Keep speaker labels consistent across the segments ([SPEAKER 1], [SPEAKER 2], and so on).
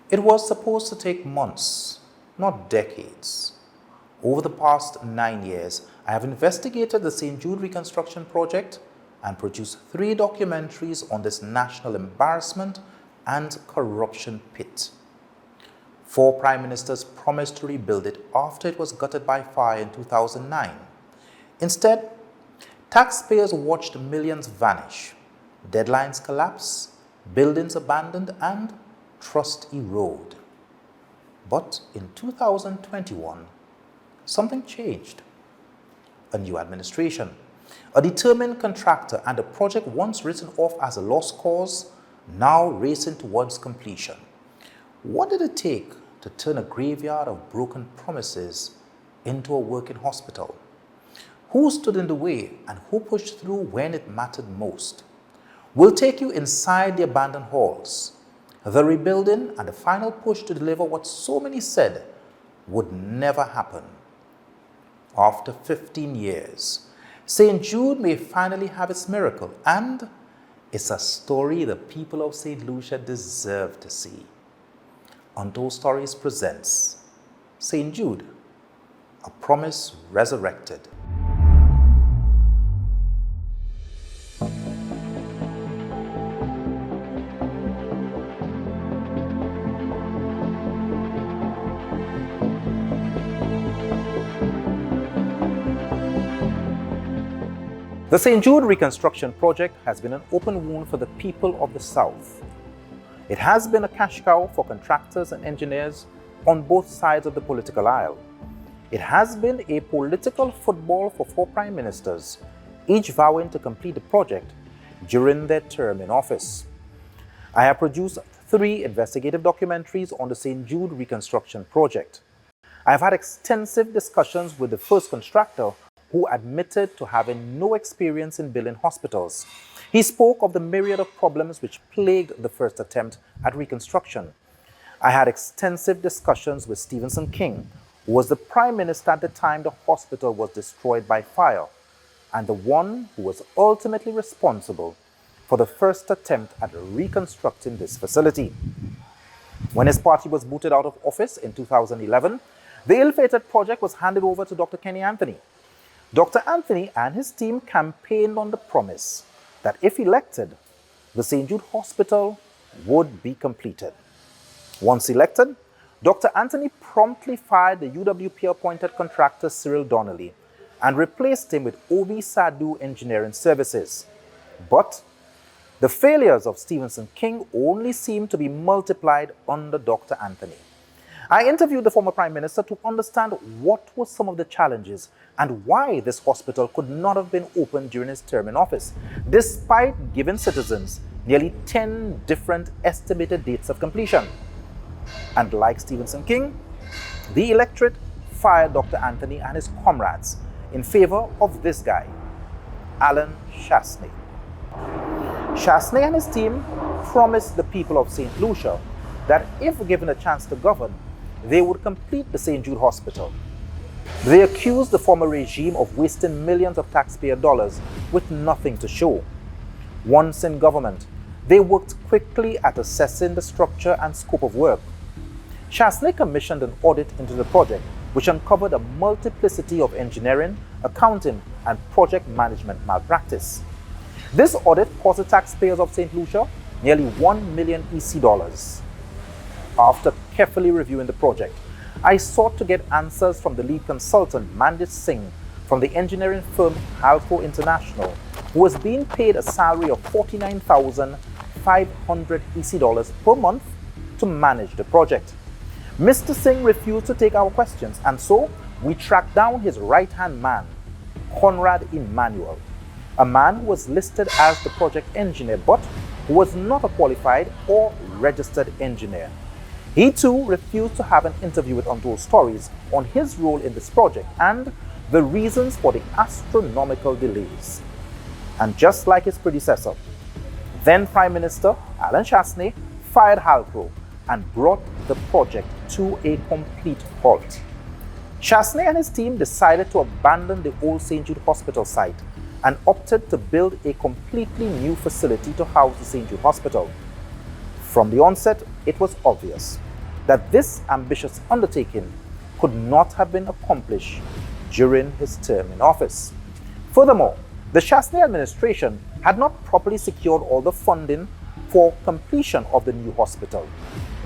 [SPEAKER 1] It was supposed to take months, not decades. Over the past 9 years, I have investigated the St. Jude reconstruction project and produced 3 documentaries on this national embarrassment and corruption pit. 4 prime ministers promised to rebuild it after it was gutted by fire in 2009. Instead, taxpayers watched millions vanish, deadlines collapse, buildings abandoned, and trust erode. But in 2021, something changed. A new administration, a determined contractor, and a project once written off as a lost cause now racing towards completion. What did it take to turn a graveyard of broken promises into a working hospital? Who stood in the way and who pushed through when it mattered most? We'll take you inside the abandoned halls, the rebuilding, and the final push to deliver what so many said would never happen. After 15 years, St. Jude may finally have its miracle, and it's a story the people of Saint Lucia deserve to see. Untold Stories presents St. Jude, a Promise Resurrected. The St. Jude reconstruction project has been an open wound for the people of the South. It has been a cash cow for contractors and engineers on both sides of the political aisle. It has been a political football for 4 prime ministers, each vowing to complete the project during their term in office. I have produced 3 investigative documentaries on the St. Jude reconstruction project. I have had extensive discussions with the first contractor, who admitted to having no experience in building hospitals. He spoke of the myriad of problems which plagued the first attempt at reconstruction. I had extensive discussions with Stephenson King, who was the Prime Minister at the time the hospital was destroyed by fire, and the one who was ultimately responsible for the first attempt at reconstructing this facility. When his party was booted out of office in 2011, the ill-fated project was handed over to Dr. Kenny Anthony. Dr. Anthony and his team campaigned on the promise that if elected, the St. Jude Hospital would be completed. Once elected, Dr. Anthony promptly fired the UWP-appointed contractor Cyril Donnelly and replaced him with OV Sadu Engineering Services. But the failures of Stephenson King only seemed to be multiplied under Dr. Anthony. I interviewed the former Prime Minister to understand what were some of the challenges and why this hospital could not have been opened during his term in office, despite giving citizens nearly 10 different estimated dates of completion. And like Stephenson King, the electorate fired Dr. Anthony and his comrades in favor of this guy, Alan Chasney. Chasney and his team promised the people of St. Lucia that if given a chance to govern, they would complete the St. Jude Hospital. They accused the former regime of wasting millions of taxpayer dollars with nothing to show. Once in government, they worked quickly at assessing the structure and scope of work. Chasney commissioned an audit into the project, which uncovered a multiplicity of engineering, accounting, and project management malpractice. This audit cost the taxpayers of St. Lucia nearly $1 million EC dollars. After carefully reviewing the project, I sought to get answers from the lead consultant Mandit Singh from the engineering firm Halco International, who was being paid a salary of $49,500 EC dollars per month to manage the project. Mr. Singh refused to take our questions, and so we tracked down his right-hand man, Conrad Emmanuel, a man who was listed as the project engineer but who was not a qualified or registered engineer. He too refused to have an interview with Untold Stories on his role in this project and the reasons for the astronomical delays. And just like his predecessor, then Prime Minister Alan Chasney fired Halco and brought the project to a complete halt. Chasney and his team decided to abandon the old St. Jude Hospital site and opted to build a completely new facility to house the St. Jude Hospital. From the onset, it was obvious. that this ambitious undertaking could not have been accomplished during his term in office. Furthermore, the Chasney administration had not properly secured all the funding for completion of the new hospital.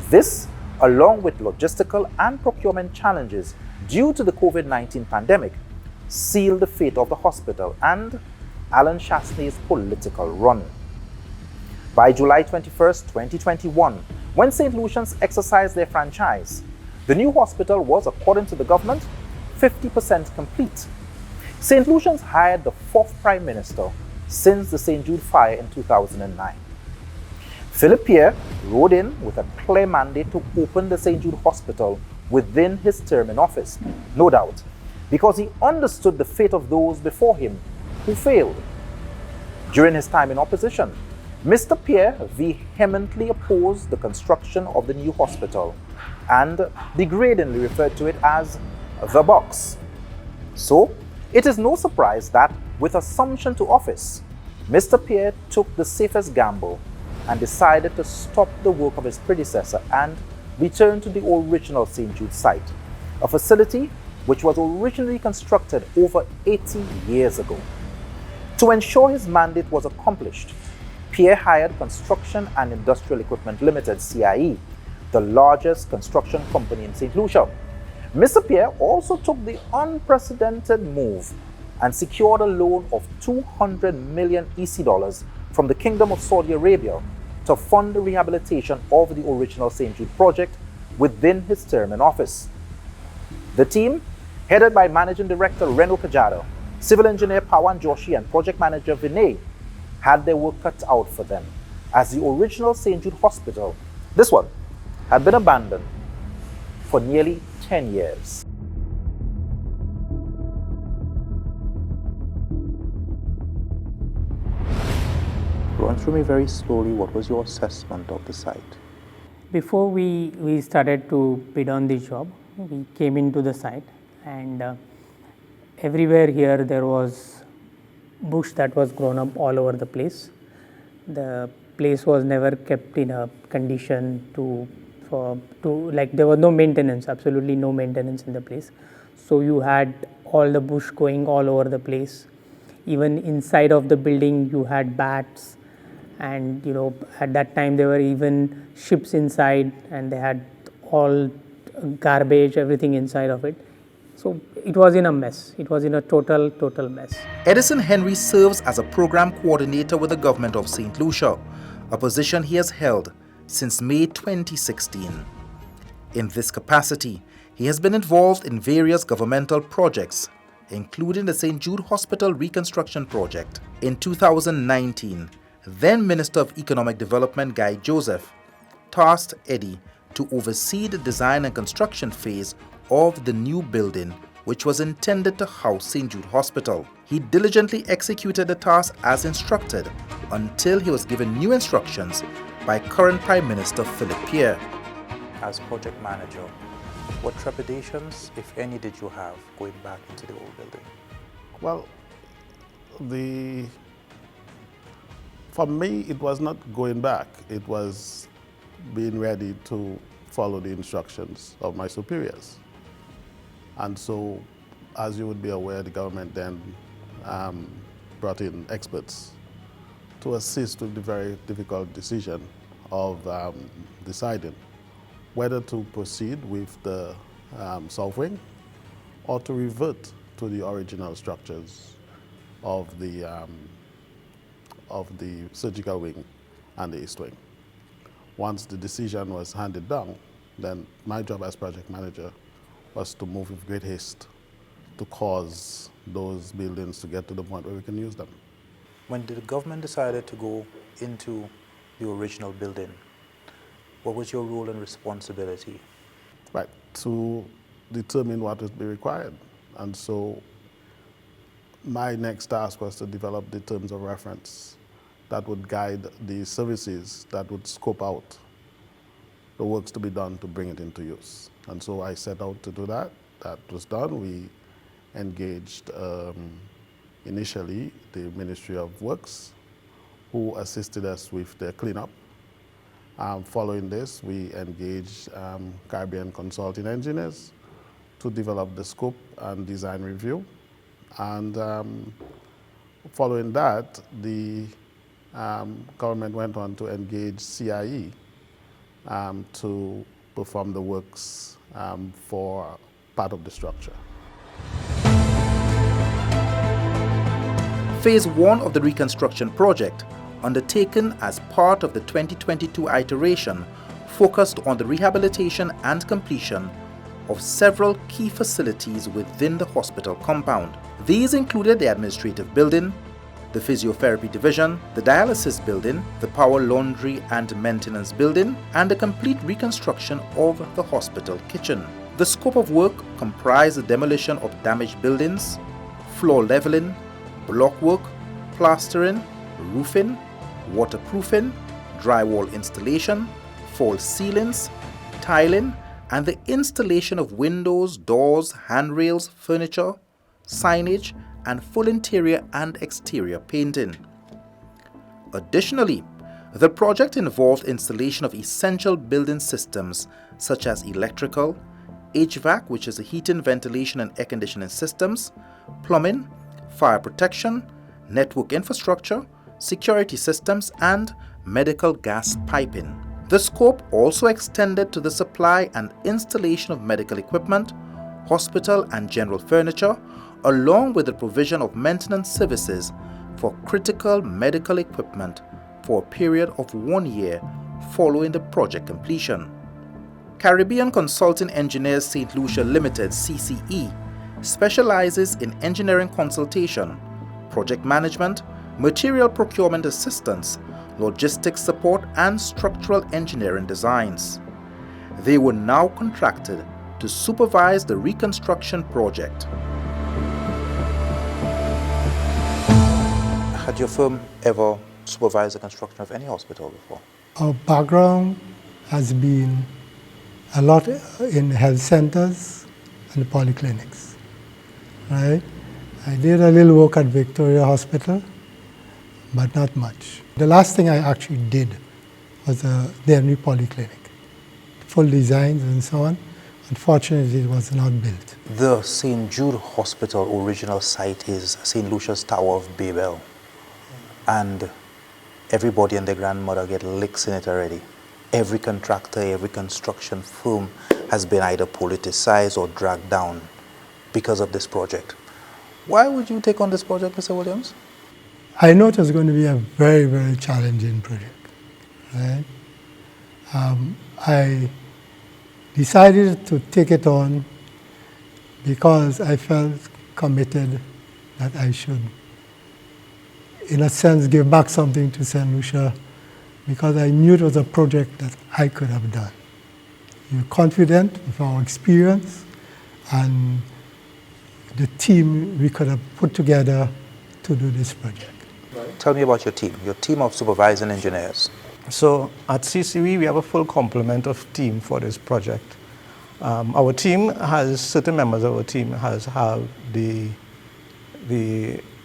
[SPEAKER 1] This, along with logistical and procurement challenges due to the COVID-19 pandemic, sealed the fate of the hospital and Alan Chasney's political run. By July 21, 2021, when Saint Lucians exercised their franchise, the new hospital was, according to the government, 50% complete. Saint Lucians hired the fourth Prime Minister since the St. Jude fire in 2009. Philip Pierre rode in with a clear mandate to open the St. Jude Hospital within his term in office, no doubt, because he understood the fate of those before him who failed. During his time in opposition, Mr. Pierre vehemently opposed the construction of the new hospital and degradingly referred to it as the box. So, it is no surprise that with assumption to office, Mr. Pierre took the safest gamble and decided to stop the work of his predecessor and return to the original St. Jude site, a facility which was originally constructed over 80 years ago. To ensure his mandate was accomplished, Pierre hired Construction and Industrial Equipment Limited, CIE, the largest construction company in St. Lucia. Mr. Pierre also took the unprecedented move and secured a loan of 200 million EC dollars from the Kingdom of Saudi Arabia to fund the rehabilitation of the original St. Jude project within his term in office. The team, headed by Managing Director Reno Kajada, Civil Engineer Pawan Joshi and Project Manager Vinay, had their work cut out for them, as the original St. Jude Hospital, this one, had been abandoned for nearly 10 years. Run through me very slowly, what was your assessment of the site?
[SPEAKER 2] Before we started to bid on the job, we came into the site, and everywhere here there was bush that was grown up all over the place. The place was never kept in a condition to like there was no maintenance, absolutely no maintenance in the place. So you had all the bush going all over the place. Even inside of the building you had bats, and at that time there were even ships inside, and they had all garbage, everything inside of it. So it was in a mess. It was in a total mess.
[SPEAKER 1] Edison Henry serves as a program coordinator with the government of St. Lucia, a position he has held since May 2016. In this capacity, he has been involved in various governmental projects, including the St. Jude Hospital Reconstruction Project. In 2019, then Minister of Economic Development Guy Joseph tasked Eddie to oversee the design and construction phase of the new building, which was intended to house St. Jude Hospital. He diligently executed the task as instructed until he was given new instructions by current Prime Minister Philip Pierre. As project manager, what trepidations, if any, did you have going back into the old building?
[SPEAKER 3] Well, for me, it was not going back. It was being ready to follow the instructions of my superiors. And so, as you would be aware, the government then brought in experts to assist with the very difficult decision of deciding whether to proceed with the south wing or to revert to the original structures of the surgical wing and the east wing. Once the decision was handed down, then my job as project manager was to move with great haste to cause those buildings to get to the point where we can use them.
[SPEAKER 1] When the government decided to go into the original building, what was your role and responsibility?
[SPEAKER 3] Right, to determine what would be required. And so my next task was to develop the terms of reference that would guide the services that would scope out the works to be done to bring it into use. And so I set out to do that. That was done. We engaged initially the Ministry of Works, who assisted us with the cleanup. Following this, we engaged Caribbean consulting engineers to develop the scope and design review. And following that, the government went on to engage CIE to perform the works for part of the structure.
[SPEAKER 1] Phase 1 of the reconstruction project, undertaken as part of the 2022 iteration, focused on the rehabilitation and completion of several key facilities within the hospital compound. These included the administrative building, the physiotherapy division, the dialysis building, the power laundry and maintenance building, and the complete reconstruction of the hospital kitchen. The scope of work comprised the demolition of damaged buildings, floor leveling, block work, plastering, roofing, waterproofing, drywall installation, false ceilings, tiling, and the installation of windows, doors, handrails, furniture, signage, and full interior and exterior painting. Additionally, the project involved installation of essential building systems such as electrical, HVAC, which is the heating, ventilation, and air conditioning systems, plumbing, fire protection, network infrastructure, security systems, and medical gas piping. The scope also extended to the supply and installation of medical equipment, hospital and general furniture, along with the provision of maintenance services for critical medical equipment for a period of 1 year following the project completion. Caribbean Consulting Engineers Saint Lucia Limited (CCE) specializes in engineering consultation, project management, material procurement assistance, logistics support, and structural engineering designs. They were now contracted to supervise the reconstruction project. Had your firm ever supervised the construction of any hospital before?
[SPEAKER 4] Our background has been a lot in health centers and polyclinics, right? I did a little work at Victoria Hospital, but not much. The last thing I actually did was their new polyclinic, full designs and so on. Unfortunately, it was not built.
[SPEAKER 1] The St. Jude Hospital original site is St. Lucia's Tower of Babel. And everybody and their grandmother get licks in it already. Every contractor, every construction firm has been either politicized or dragged down because of this project. Why would you take on this project, Mr. Williams?
[SPEAKER 4] I know it was going to be a very, very challenging project, right? I decided to take it on because I felt committed that I should, in a sense, give back something to St. Lucia, because I knew it was a project that I could have done. We're confident with our experience and the team we could have put together to do this project.
[SPEAKER 1] Tell me about your team of supervising engineers.
[SPEAKER 5] So at CCE, we have a full complement of team for this project. Our team has, certain members of our team have the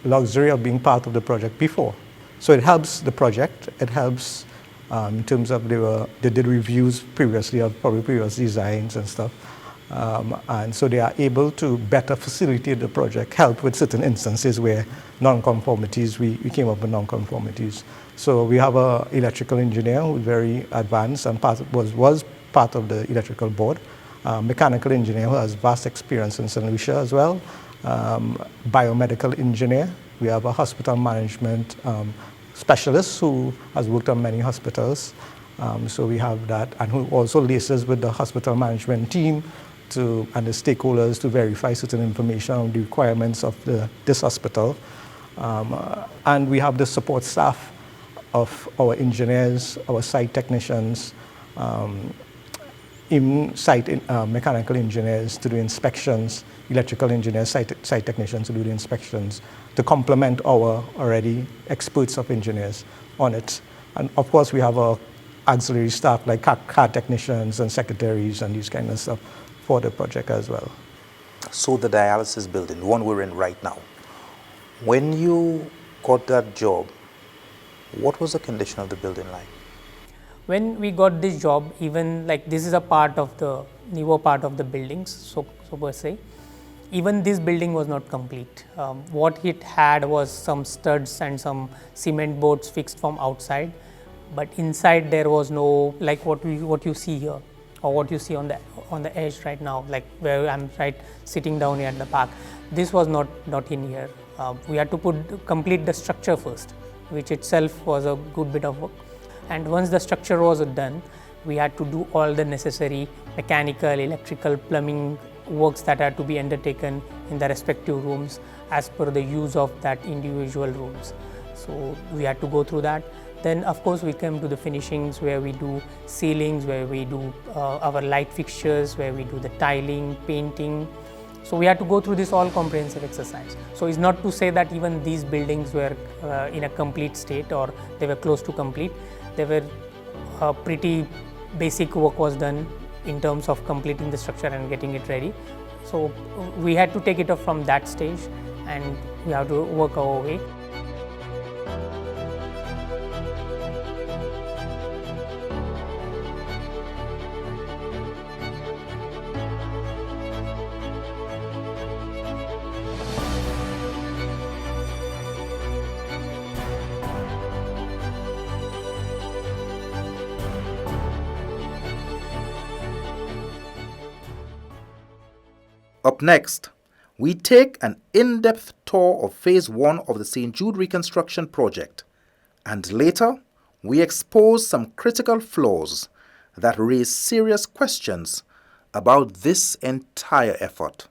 [SPEAKER 5] luxury of being part of the project before. So it helps the project. It helps in terms of they did reviews previously of probably previous designs and stuff. And so they are able to better facilitate the project, help with certain instances where non-conformities, we came up with non-conformities. So we have an electrical engineer who's very advanced and was part of the electrical board, mechanical engineer who has vast experience in St. Lucia as well, biomedical engineer. We have a hospital management specialist who has worked on many hospitals. So we have that, and who also liaises with the hospital management team and the stakeholders to verify certain information on the requirements of this hospital. And we have the support staff of our engineers, our site technicians, even site mechanical engineers to do inspections, electrical engineers, site technicians to do the inspections, to complement our already experts of engineers on it. And of course, we have our auxiliary staff like car technicians and secretaries and these kind of stuff for the project as well.
[SPEAKER 1] So the dialysis building, the one we're in right now, when you got that job, what was the condition of the building like?
[SPEAKER 2] When we got this job, even like this is a part of the newer part of the buildings, so per se, even this building was not complete. What it had was some studs and some cement boards fixed from outside, but inside there was no, like what you see here, or what you see on the edge right now, like where I'm right sitting down here at the park. This was not in here. We had to complete the structure first, which itself was a good bit of work. And once the structure was done, we had to do all the necessary mechanical, electrical, plumbing works that had to be undertaken in the respective rooms as per the use of that individual rooms. So we had to go through that. Then of course we came to the finishings, where we do ceilings, where we do our light fixtures, where we do the tiling, painting. So we had to go through this all comprehensive exercise. So it's not to say that even these buildings were in a complete state or they were close to complete. They were pretty basic work was done in terms of completing the structure and getting it ready. So we had to take it up from that stage, and we have to work our way.
[SPEAKER 1] Up next, we take an in-depth tour of Phase 1 of the St. Jude reconstruction project, and later we expose some critical flaws that raise serious questions about this entire effort.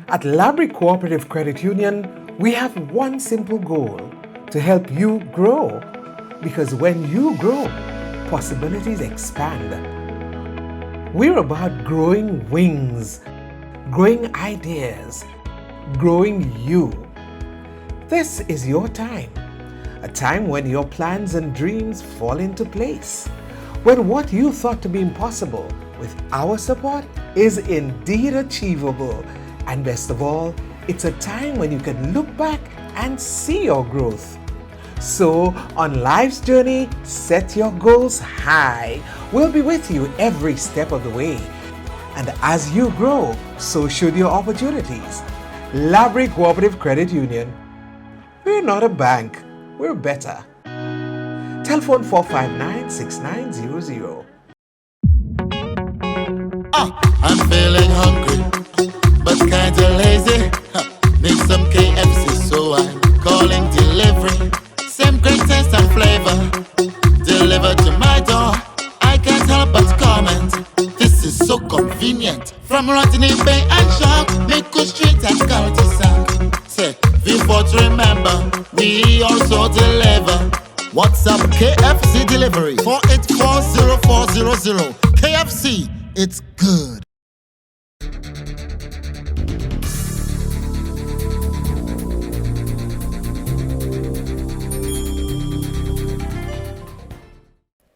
[SPEAKER 6] At Labrie Cooperative Credit Union, we have one simple goal: to help you grow. Because when you grow, possibilities expand. We're about growing wings, growing ideas, growing you. This is your time, a time when your plans and dreams fall into place, when what you thought to be impossible with our support is indeed achievable. And best of all, it's a time when you can look back and see your growth. So, on life's journey, set your goals high. We'll be with you every step of the way. And as you grow, so should your opportunities. Labrie Cooperative Credit Union. We're not a bank, we're better. Telephone 459-6900.
[SPEAKER 7] I'm feeling hungry, but kinda lazy. Need some KFC, so I'm calling delivery. Same great taste and flavor, delivered to my door. I can't help but comment, this is so convenient. From Rotany Bay and Shark, Miku Street and Cul-de-sac. Say, before to remember, we also deliver. WhatsApp KFC delivery 484040. KFC, it's good.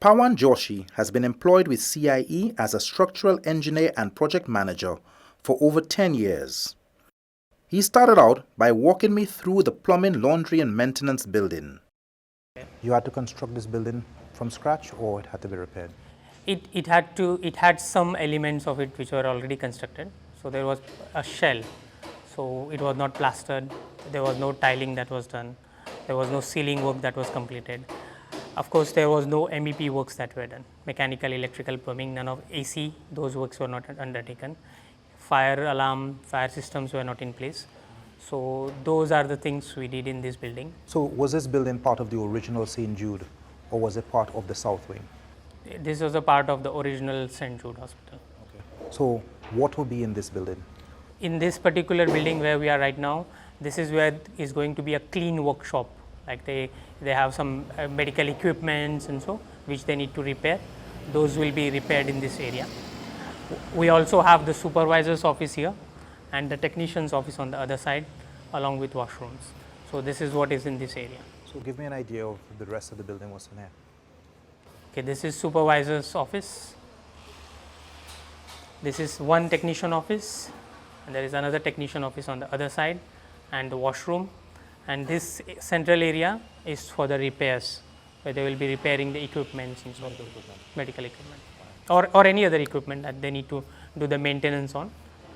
[SPEAKER 1] Pawan Joshi has been employed with CIE as a structural engineer and project manager for over 10 years. He started out by walking me through the plumbing, laundry and maintenance building. You had to construct this building from scratch, or it had to be repaired?
[SPEAKER 2] It had some elements of it which were already constructed. So there was a shell, so it was not plastered. There was no tiling that was done. There was no ceiling work that was completed. Of course, there was no MEP works that were done. Mechanical, electrical, plumbing, none of AC, those works were not undertaken. Fire alarm, fire systems were not in place. So those are the things we did in this building.
[SPEAKER 1] So was this building part of the original St. Jude, or was it part of the South Wing?
[SPEAKER 2] This was a part of the original St. Jude Hospital.
[SPEAKER 1] Okay. So what will be in this building?
[SPEAKER 2] In this particular building where we are right now, this is where is going to be a clean workshop. Like they have some medical equipments and so, which they need to repair. Those will be repaired in this area. We also have the supervisor's office here and the technician's office on the other side, along with washrooms. So this is what is in this area.
[SPEAKER 1] So give me an idea of the rest of the building, what's in here.
[SPEAKER 2] Okay, this is supervisor's office. This is one technician office, and there is another technician office on the other side, and the washroom. And this central area is for the repairs, where they will be repairing the equipment, medical equipment, or any other equipment that they need to do the maintenance on.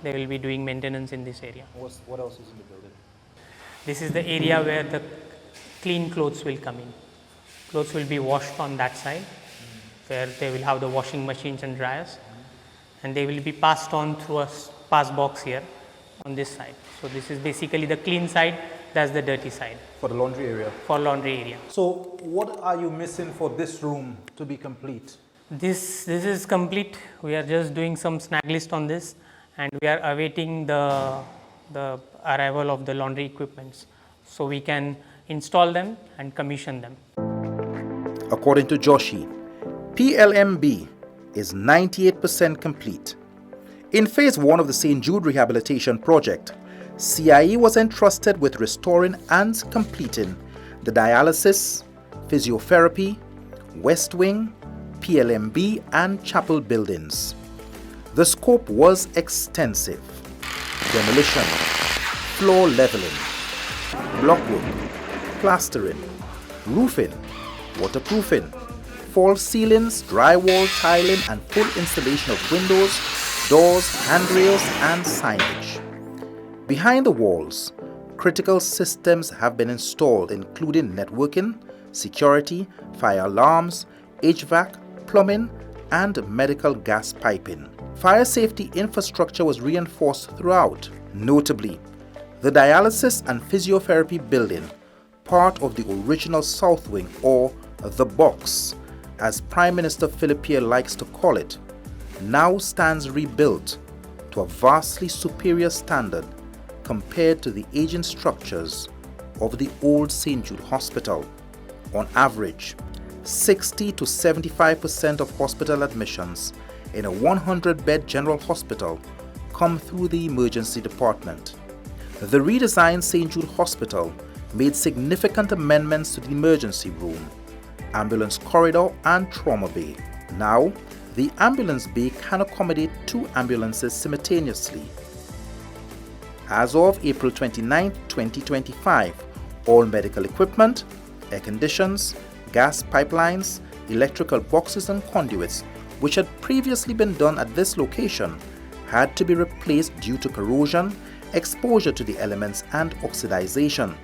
[SPEAKER 2] They will be doing maintenance in this area.
[SPEAKER 1] What else is in the building?
[SPEAKER 2] This is the area where the clean clothes will come in. Clothes will be washed on that side, where they will have the washing machines and dryers, and they will be passed on through a pass box here on this side. So this is basically the clean side, that's the dirty side.
[SPEAKER 1] For the laundry area?
[SPEAKER 2] For laundry area.
[SPEAKER 1] So what are you missing for this room to be complete?
[SPEAKER 2] This is complete. We are just doing some snag list on this, and we are awaiting the arrival of the laundry equipments, so we can install them and commission them.
[SPEAKER 1] According to Joshi, PLMB is 98% complete. In phase 1 of the St. Jude rehabilitation project, CIE was entrusted with restoring and completing the dialysis, physiotherapy, West Wing, PLMB and chapel buildings. The scope was extensive: demolition, floor leveling, block work, plastering, roofing, waterproofing, false ceilings, drywall, tiling and full installation of windows, doors, handrails and signage. Behind the walls, critical systems have been installed, including networking, security, fire alarms, HVAC, plumbing and medical gas piping. Fire safety infrastructure was reinforced throughout. Notably, the dialysis and physiotherapy building, part of the original South Wing, or the box, as Prime Minister Philip Pierre likes to call it, now stands rebuilt to a vastly superior standard compared to the aging structures of the old St. Jude Hospital. On average, 60 to 75% of hospital admissions in a 100-bed general hospital come through the emergency department. The redesigned St. Jude Hospital made significant amendments to the emergency room, ambulance corridor and trauma bay. Now, the ambulance bay can accommodate 2 ambulances simultaneously. As of April 29, 2025, all medical equipment, air conditions, gas pipelines, electrical boxes and conduits, which had previously been done at this location, had to be replaced due to corrosion, exposure to the elements and oxidization.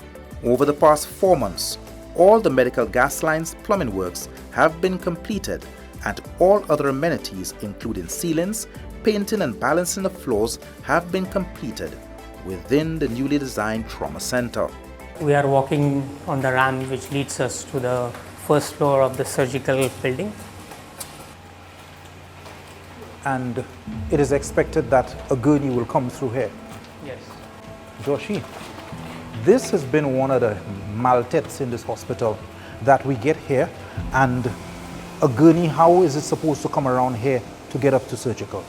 [SPEAKER 1] Over the past 4 months, all the medical gas lines, plumbing works have been completed, and all other amenities including ceilings, painting and balancing of floors have been completed within the newly designed trauma center.
[SPEAKER 2] We are walking on the ramp which leads us to the first floor of the surgical building.
[SPEAKER 1] And it is expected that a gurney will come through here.
[SPEAKER 2] Yes.
[SPEAKER 1] Joshi, this has been one of the maltets in this hospital, that we get here and a gurney, how is it supposed to come around here to get up to surgical?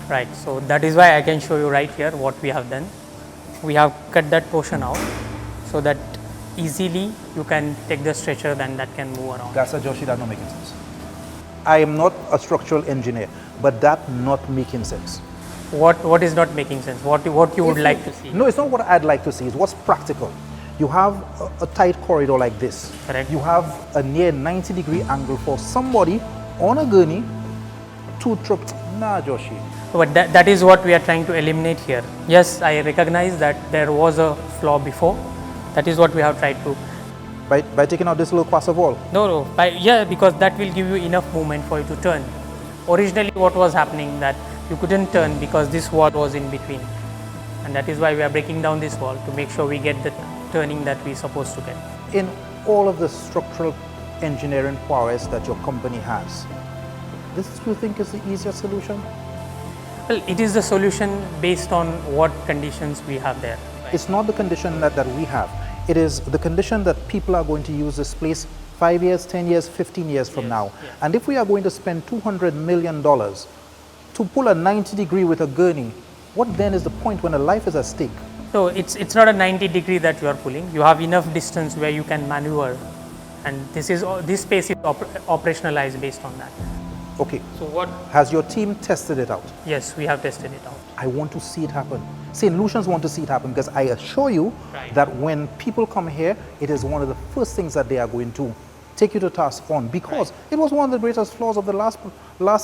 [SPEAKER 2] Right, so that is why I can show you right here what we have done. We have cut that portion out so that easily you can take the stretcher and that can move around.
[SPEAKER 1] That's a Joshi, that not making sense. I am not a structural engineer, but that not making sense.
[SPEAKER 2] What is not making sense? What you would like to see?
[SPEAKER 1] No, it's not what I'd like to see, it's what's practical. You have a tight corridor like this.
[SPEAKER 2] Correct.
[SPEAKER 1] You have a near 90-degree angle for somebody on a gurney to trip. Nah, Joshi.
[SPEAKER 2] But that is what we are trying to eliminate here. Yes, I recognize that there was a flaw before. That is what we have tried to.
[SPEAKER 1] By taking out this little quasar wall?
[SPEAKER 2] No, yeah, because that will give you enough movement for you to turn. Originally what was happening that you couldn't turn because this wall was in between. And that is why we are breaking down this wall to make sure we get the turning that we're supposed to get.
[SPEAKER 1] In all of the structural engineering prowess that your company has, this you think is the easier solution?
[SPEAKER 2] Well, it is the solution based on what conditions we have there.
[SPEAKER 1] It's not the condition that we have. It is the condition that people are going to use this place 5 years, 10 years, 15 years from now. Yes. And if we are going to spend $200 million to pull a 90-degree with a gurney, what then is the point when a life is at stake?
[SPEAKER 2] So it's not a 90-degree that you are pulling. You have enough distance where you can maneuver, and this space is operationalized based on that.
[SPEAKER 1] Okay.
[SPEAKER 2] So what?
[SPEAKER 1] Has your team tested it out?
[SPEAKER 2] Yes, we have tested it out.
[SPEAKER 1] I want to see it happen. St. Lucians want to see it happen because I assure you
[SPEAKER 2] Right.
[SPEAKER 1] that when people come here, it is one of the first things that they are going to take you to task on, because it was one of the greatest flaws of the last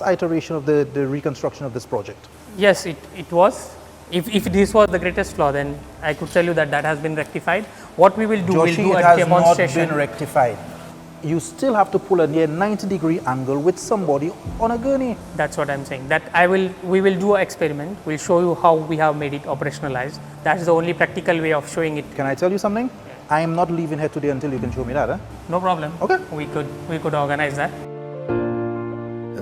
[SPEAKER 1] iteration of the reconstruction of this project.
[SPEAKER 2] Yes, it was. If this was the greatest flaw, then I could tell you that that has been rectified. What we will do,
[SPEAKER 1] Joshi,
[SPEAKER 2] we'll do
[SPEAKER 1] it
[SPEAKER 2] a
[SPEAKER 1] has
[SPEAKER 2] demonstration.
[SPEAKER 1] not been rectified. You still have to pull a near 90-degree angle with somebody on a gurney.
[SPEAKER 2] That's what I'm saying. That we will do an experiment. We'll show you how we have made it operationalized. That's the only practical way of showing it.
[SPEAKER 1] Can I tell you something? I am not leaving here today until you can show me that.
[SPEAKER 2] No problem.
[SPEAKER 1] Okay.
[SPEAKER 2] We could organize that.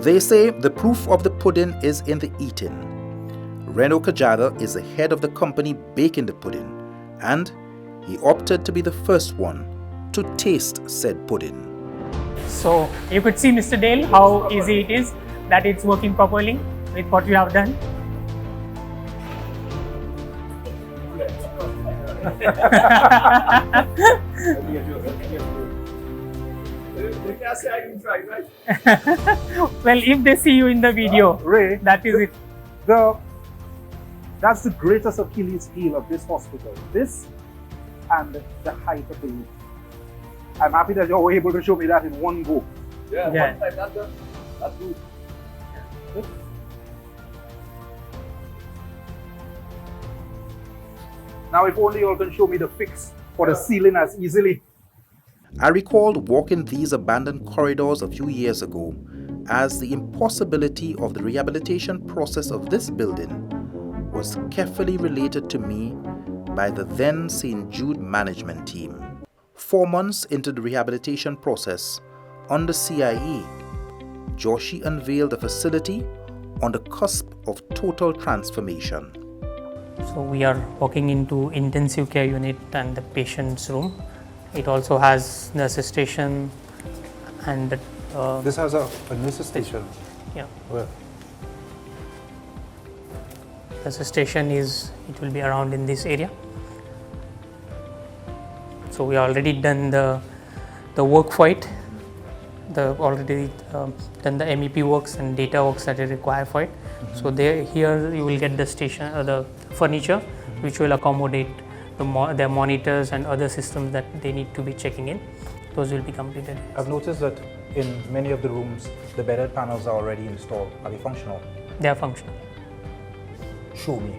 [SPEAKER 1] They say the proof of the pudding is in the eating. Reno Kajada is the head of the company baking the pudding, and he opted to be the first one to taste said pudding.
[SPEAKER 2] So you could see, Mr. Dale, how easy it is, that it's working properly with what we have done. Well, if they see you in the video,
[SPEAKER 1] Ray,
[SPEAKER 2] that is it.
[SPEAKER 1] That's the greatest Achilles heel of this hospital. This and the height of the roof. I'm happy that you were able to show me that in one go.
[SPEAKER 2] Yeah.
[SPEAKER 1] One time that roof. Now if only you all can show me the fix for the ceiling as easily. I recalled walking these abandoned corridors a few years ago, as the impossibility of the rehabilitation process of this building was carefully related to me by the then St. Jude management team. 4 months into the rehabilitation process, under CIE, Joshi unveiled a facility on the cusp of total transformation.
[SPEAKER 2] So we are walking into intensive care unit and the patient's room. It also has nurse station and
[SPEAKER 1] This has a nurse station.
[SPEAKER 2] yeah.
[SPEAKER 1] Where?
[SPEAKER 2] Nurse station it will be around in this area. So we already done the work for it. Already done the MEP works and data works that is required for it. So here you will get the station, the furniture, which will accommodate their monitors and other systems that they need to be checking in. Those will be completed.
[SPEAKER 1] I've noticed that in many of the rooms, the bedded panels are already installed. Are they functional?
[SPEAKER 2] They are functional.
[SPEAKER 1] Show me.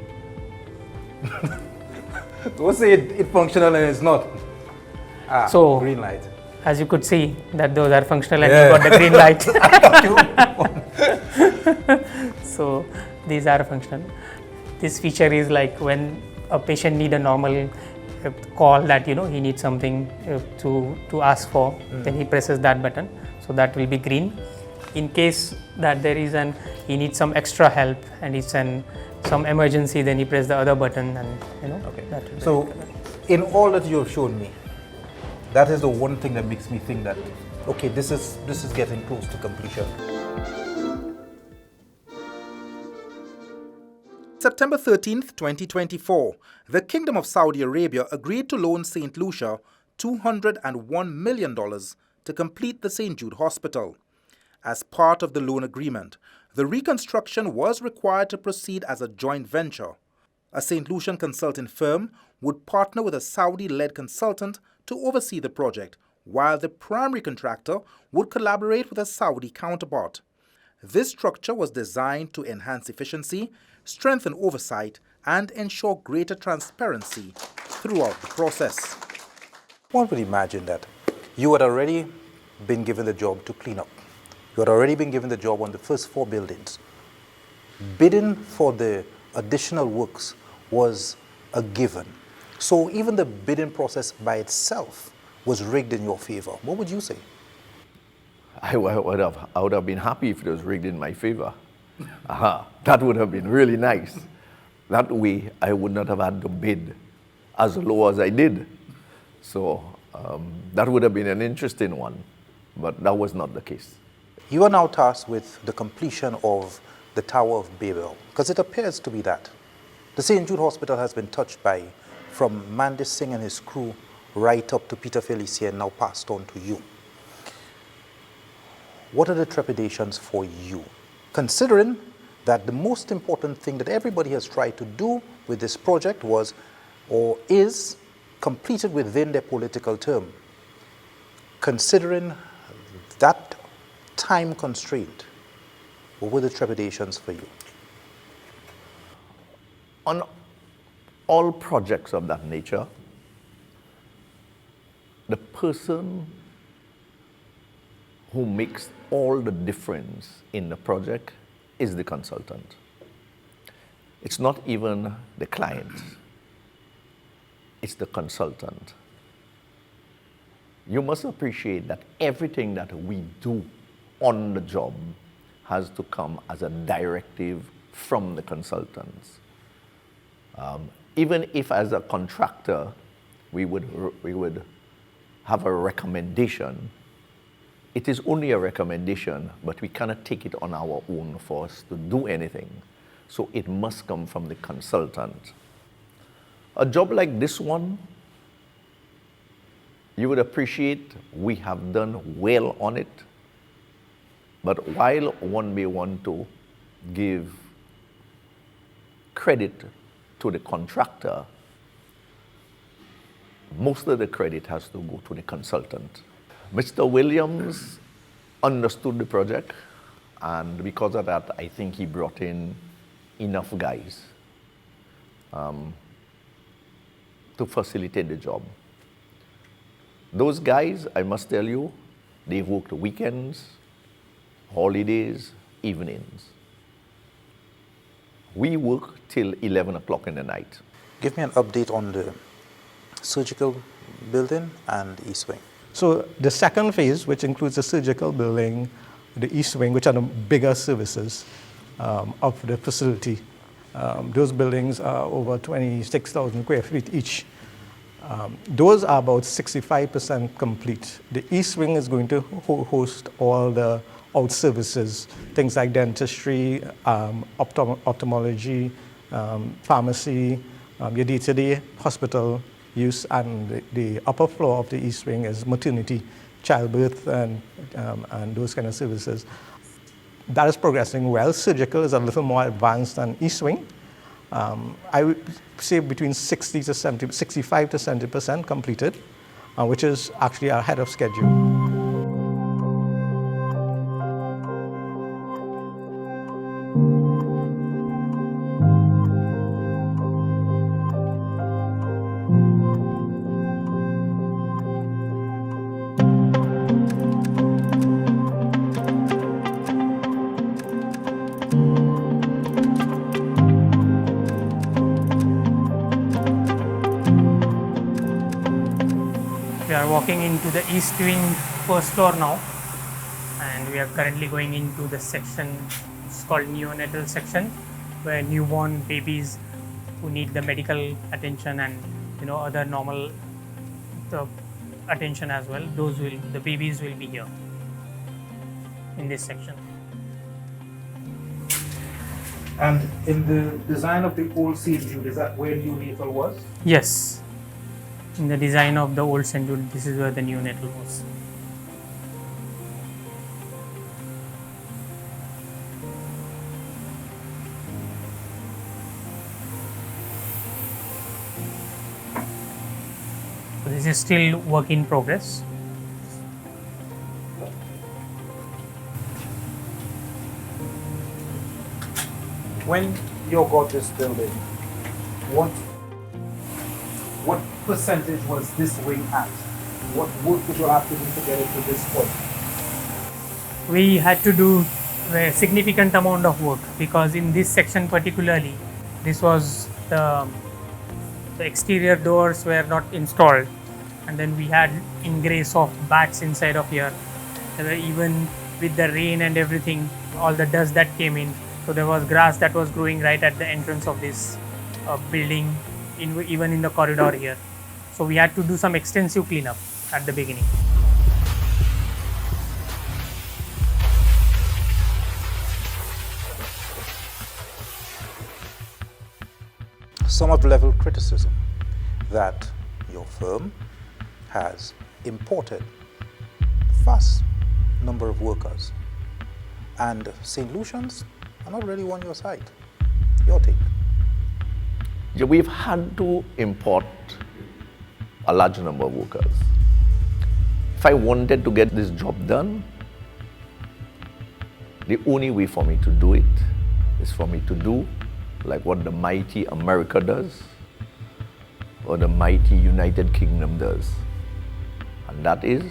[SPEAKER 1] Don't say it's functional and it's not.
[SPEAKER 2] So
[SPEAKER 1] green light.
[SPEAKER 2] As you could see that those are functional and you got the green light. So these are functional. This feature is like when a patient need a normal call that he needs something to ask for, then he presses that button, so that will be green. In case that there is he needs some extra help and it's some emergency, then he press the other button and
[SPEAKER 1] Okay.
[SPEAKER 2] that will be
[SPEAKER 1] So
[SPEAKER 2] red color.
[SPEAKER 1] in all that you have shown me, that is the one thing that makes me think that okay, this is getting close to completion. September 13th, 2024, the Kingdom of Saudi Arabia agreed to loan Saint Lucia $201 million to complete the St. Jude Hospital. As part of the loan agreement, the reconstruction was required to proceed as a joint venture. A St. Lucian consulting firm would partner with a Saudi-led consultant to oversee the project, while the primary contractor would collaborate with a Saudi counterpart. This structure was designed to enhance efficiency, strengthen oversight, and ensure greater transparency throughout the process. One would imagine that you had already been given the job to clean up. You had already been given the job on the first 4 buildings. Bidding for the additional works was a given. So even the bidding process by itself was rigged in your favor. What would you say?
[SPEAKER 8] I would have been happy if it was rigged in my favor. That would have been really nice. That way, I would not have had to bid as low as I did. So that would have been an interesting one, but that was not the case.
[SPEAKER 1] You are now tasked with the completion of the Tower of Babel, because it appears to be that. The St. Jude Hospital has been touched by, from Mandis Singh and his crew, right up to Peter Felicia, and now passed on to you. what are the trepidations for you? Considering that the most important thing that everybody has tried to do with this project was or is completed within their political term. Considering that time constraint, what were the trepidations for you?
[SPEAKER 8] On all projects of that nature, the person who makes all the difference in the project is the consultant. It's not even the client, it's the consultant. You must appreciate that everything that we do on the job has to come as a directive from the consultants. Even if as a contractor, we would have a recommendation, it is only a recommendation, but we cannot take it on our own for us to do anything. So it must come from the consultant. A job like this one, you would appreciate we have done well on it. But while one may want to give credit to the contractor, most of the credit has to go to the consultant. Mr. Williams understood the project, and because of that, I think he brought in enough guys to facilitate the job. Those guys, I must tell you, they worked weekends, holidays, evenings. We work till 11 o'clock in the night.
[SPEAKER 1] Give me an update on the surgical building and East Wing.
[SPEAKER 5] So the second phase, which includes the surgical building, the East Wing, which are the bigger services of the facility. Those buildings are over 26,000 square feet each. Those are about 65% complete. The East Wing is going to host all the out services, things like dentistry, ophthalmology, pharmacy, your day-to-day hospital use, and the upper floor of the East Wing is maternity, childbirth, and those kind of services. That is progressing well. Surgical is a little more advanced than East Wing. I would say between 65 to 70% completed, which is actually ahead of schedule.
[SPEAKER 2] We are walking into the East Wing first floor now, and we are currently going into the section, it's called neonatal section, where newborn babies who need the medical attention and other normal attention as well, the babies will be here in this section.
[SPEAKER 1] And in the design of the old Saint Jude, is that where neonatal was?
[SPEAKER 2] Yes. In the design of the old Saint Jude, this is where the neonatal was. So this is still work in progress.
[SPEAKER 1] When you got this building, what percentage was this wing at? What work did you have to do to get it to this point?
[SPEAKER 2] We had to do a significant amount of work, because in this section particularly, this was the exterior doors were not installed, and then we had ingress of bats inside of here. Even with the rain and everything, all the dust that came in, so there was grass that was growing right at the entrance of this building, even in the corridor here. So we had to do some extensive cleanup at the beginning.
[SPEAKER 1] Some have leveled criticism that your firm has imported vast number of workers And St. Lucians are not really on your side. Your take.
[SPEAKER 8] Yeah, we've had to import a large number of workers. If I wanted to get this job done, the only way for me to do it is for me to do like what the mighty America does or the mighty United Kingdom does. And that is,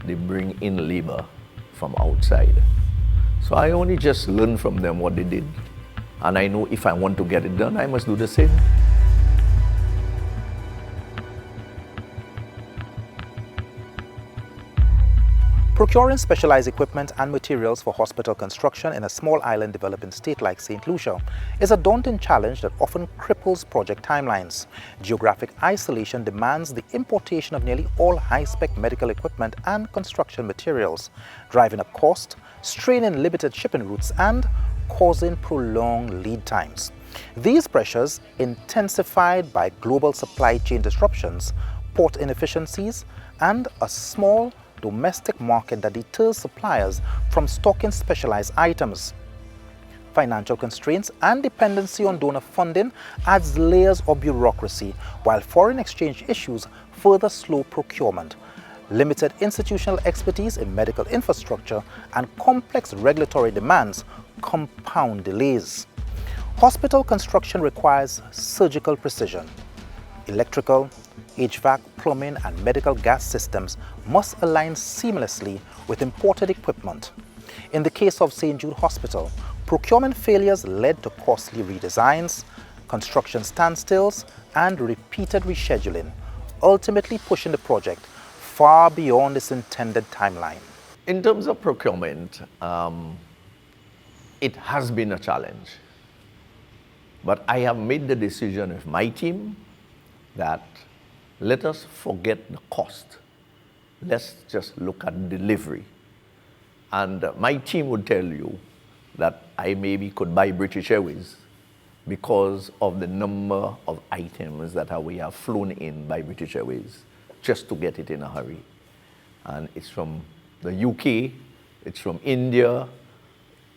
[SPEAKER 8] they bring in labor from outside. So I only just learned from them what they did. And I know if I want to get it done, I must do the same.
[SPEAKER 1] Procuring specialized equipment and materials for hospital construction in a small island developing state like Saint Lucia is a daunting challenge that often cripples project timelines. Geographic isolation demands the importation of nearly all high-spec medical equipment and construction materials, driving up cost, straining limited shipping routes, and causing prolonged lead times. These pressures, intensified by global supply chain disruptions, port inefficiencies, and a small domestic market that deters suppliers from stocking specialized items. Financial constraints and dependency on donor funding adds layers of bureaucracy, while foreign exchange issues further slow procurement. Limited institutional expertise in medical infrastructure and complex regulatory demands compound delays. Hospital construction requires surgical precision. Electrical, HVAC, plumbing, and medical gas systems must align seamlessly with imported equipment. In the case of St. Jude Hospital, procurement failures led to costly redesigns, construction standstills, and repeated rescheduling, ultimately pushing the project far beyond its intended timeline.
[SPEAKER 8] In terms of procurement, it has been a challenge. But I have made the decision with my team that let us forget the cost. Let's just look at delivery. And my team would tell you that I maybe could buy British Airways because of the number of items that we have flown in by British Airways just to get it in a hurry. And it's from the UK, it's from India,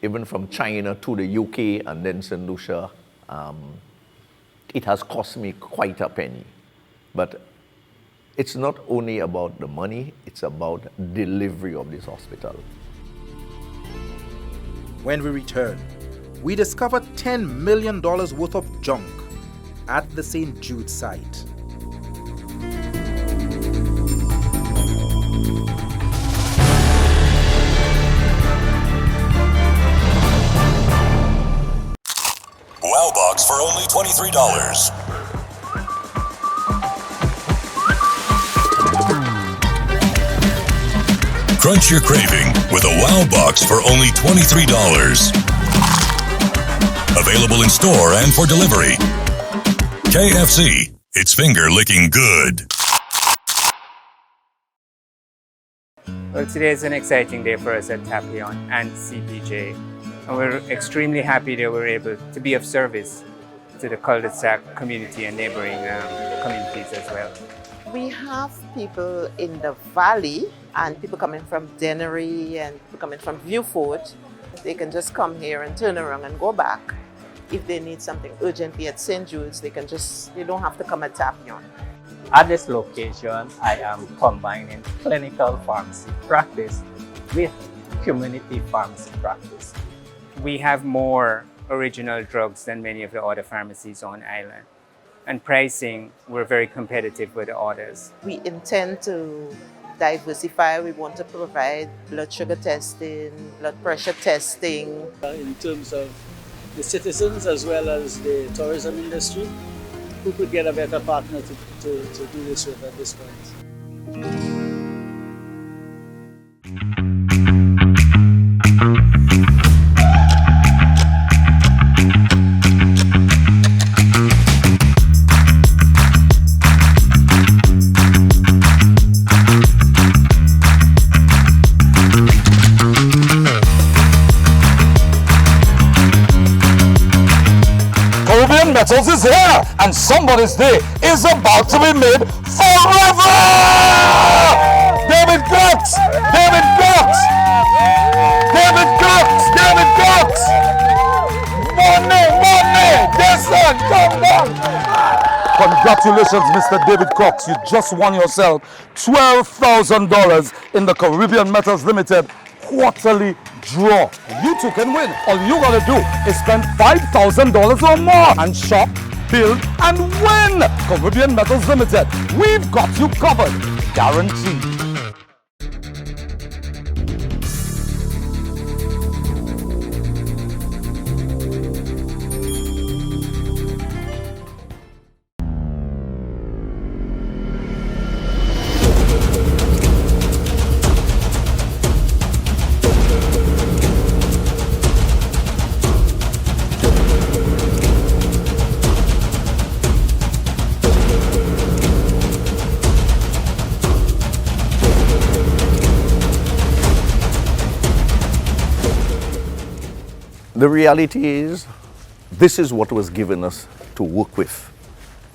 [SPEAKER 8] even from China to the UK and then St. Lucia. It has cost me quite a penny. But it's not only about the money, it's about delivery of this hospital.
[SPEAKER 1] When we return, we discover $10 million worth of junk at the St. Jude site.
[SPEAKER 9] Wow Box for only $23. Crunch your craving with a Wow Box for only $23. Available in store and for delivery. KFC, it's finger licking good.
[SPEAKER 10] Well, today is an exciting day for us at Tapion and CPJ. And we're extremely happy that we're able to be of service to the cul-de-sac community and neighboring communities as well.
[SPEAKER 11] We have people in the valley and people coming from Dennery and people coming from Viewfort. They can just come here and turn around and go back. If they need something urgently at St. Jude's, they don't have to come at Tapion.
[SPEAKER 12] At this location, I am combining clinical pharmacy practice with community pharmacy practice.
[SPEAKER 10] We have more original drugs than many of the other pharmacies on island. And pricing, we're very competitive with the others.
[SPEAKER 11] We intend to diversify. We want to provide blood sugar testing, blood pressure testing.
[SPEAKER 13] In terms of the citizens as well as the tourism industry, who could get a better partner to do this with at this point?
[SPEAKER 14] Metals is here, and somebody's day is about to be made forever! David Cox! David Cox! David Cox! David Cox! Money, money! Yes, sir, come down! Congratulations, Mr. David Cox. You just won yourself $12,000 in the Caribbean Metals Limited quarterly draw. You too can win. All you gotta do is spend $5,000 or more and shop, build, and win. Caribbean Metals Limited. We've got you covered. Guaranteed.
[SPEAKER 8] The reality is, this is what was given us to work with.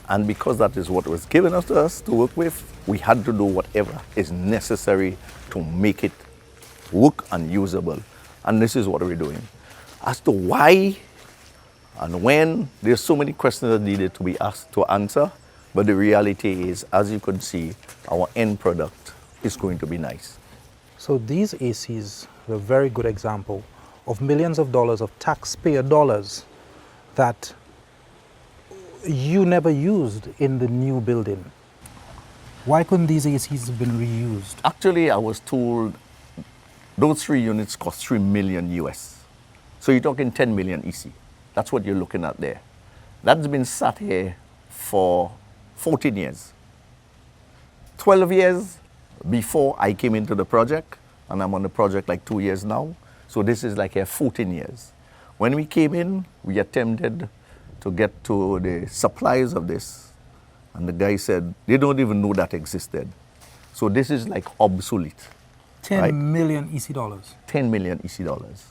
[SPEAKER 8] And because that is what was given us to work with, we had to do whatever is necessary to make it work and usable. And this is what we're doing. As to why and when, there's so many questions that needed to be asked to answer. But the reality is, as you can see, our end product is going to be nice.
[SPEAKER 1] So these ACs are a very good example of millions of dollars of taxpayer dollars that you never used in the new building. Why couldn't these ACs have been reused?
[SPEAKER 8] Actually, I was told those 3 units cost $3 million US. So you're talking 10 million EC. That's what you're looking at there. That's been sat here for 14 years. 12 years before I came into the project, and I'm on the project like 2 years now. So this is like 14 years. When we came in, we attempted to get to the suppliers of this. And the guy said, they don't even know that existed. So this is like obsolete.
[SPEAKER 1] 10 million EC dollars.
[SPEAKER 8] 10 million EC dollars.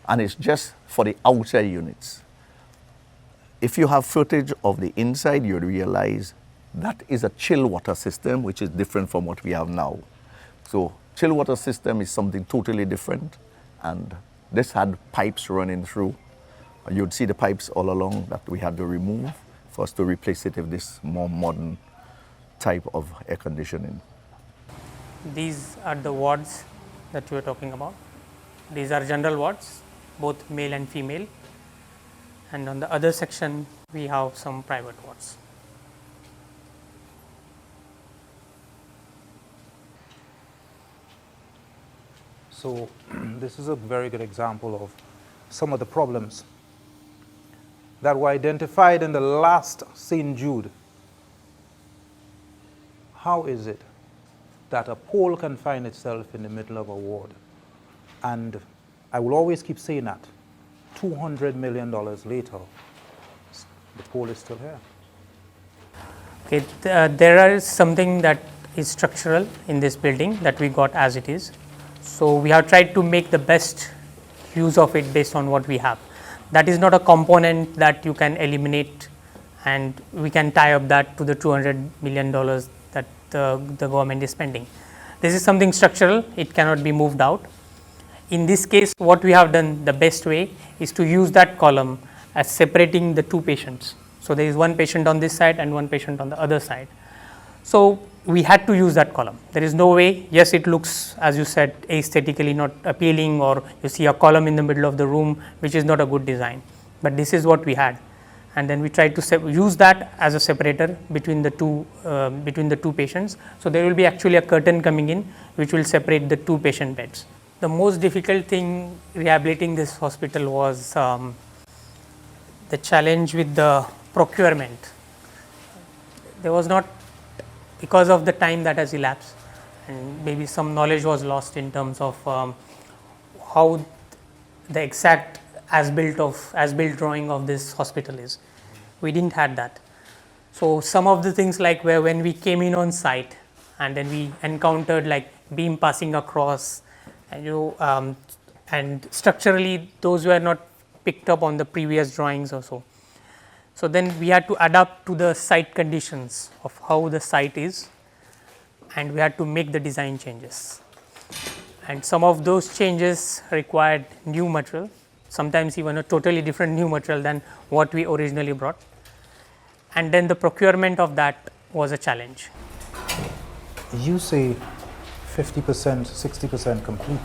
[SPEAKER 8] And it's just for the outside units. If you have footage of the inside, you'll realize that is a chill water system, which is different from what we have now. So chill water system is something totally different. And this had pipes running through. You'd see the pipes all along that we had to remove for us to replace it with this more modern type of air conditioning.
[SPEAKER 2] These are the wards that we were talking about. These are general wards, both male and female. And on the other section, we have some private wards.
[SPEAKER 1] So this is a very good example of some of the problems that were identified in the last Saint Jude. How is it that a pole can find itself in the middle of a ward? And I will always keep saying that. $200 million later, the pole is still here.
[SPEAKER 2] Okay, there is something that is structural in this building that we got as it is. So we have tried to make the best use of it based on what we have. That is not a component that you can eliminate and we can tie up that to the $200 million that the government is spending. This is something structural, it cannot be moved out. In this case, what we have done the best way is to use that column as separating the two patients. So there is one patient on this side and one patient on the other side. So we had to use that column. There is no way. Yes, it looks, as you said, aesthetically not appealing, or you see a column in the middle of the room, which is not a good design. But this is what we had. And then we tried to use that as a separator between the two patients. So there will be actually a curtain coming in, which will separate the two patient beds. The most difficult thing rehabilitating this hospital was the challenge with the procurement. There was not, because of the time that has elapsed, and maybe some knowledge was lost in terms of how the exact as-built drawing of this hospital is. We didn't have that. So some of the things, like where when we came in on site and then we encountered like beam passing across, and and structurally those were not picked up on the previous drawings or so. So then we had to adapt to the site conditions of how the site is, and we had to make the design changes. And some of those changes required new material, sometimes even a totally different new material than what we originally brought. And then the procurement of that was a challenge.
[SPEAKER 1] You say 50%, 60% complete,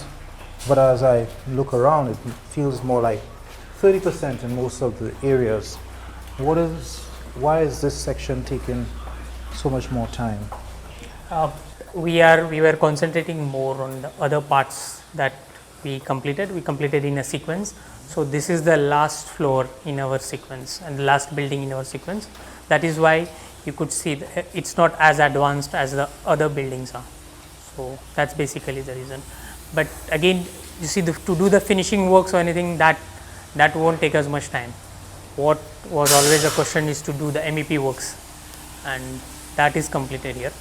[SPEAKER 1] but as I look around, it feels more like 30% in most of the areas. Why is this section taking so much more time?
[SPEAKER 2] We were concentrating more on the other parts that we completed. We completed in a sequence. So this is the last floor in our sequence and the last building in our sequence. That is why you could see it's not as advanced as the other buildings are. So that's basically the reason. But again, you see, to do the finishing works or anything, that won't take us much time. What was always a question is to do the MEP works, and that is completed here.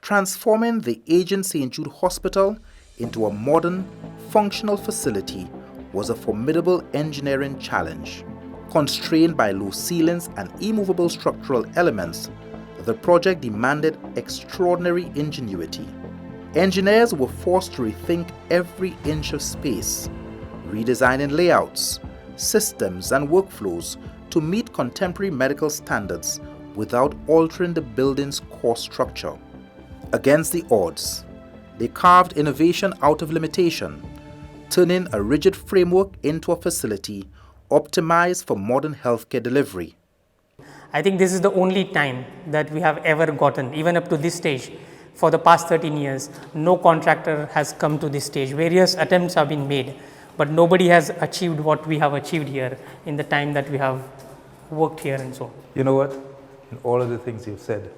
[SPEAKER 1] Transforming the aging St. Jude Hospital into a modern, functional facility was a formidable engineering challenge. Constrained by low ceilings and immovable structural elements, the project demanded extraordinary ingenuity. Engineers were forced to rethink every inch of space, redesigning layouts, systems, and workflows to meet contemporary medical standards without altering the building's core structure. Against the odds, they carved innovation out of limitation, turning a rigid framework into a facility optimized for modern healthcare delivery.
[SPEAKER 2] I think this is the only time that we have ever gotten, even up to this stage, for the past 13 years, no contractor has come to this stage. Various attempts have been made, but nobody has achieved what we have achieved here in the time that we have worked here and so on.
[SPEAKER 1] You know what? In all of the things you've said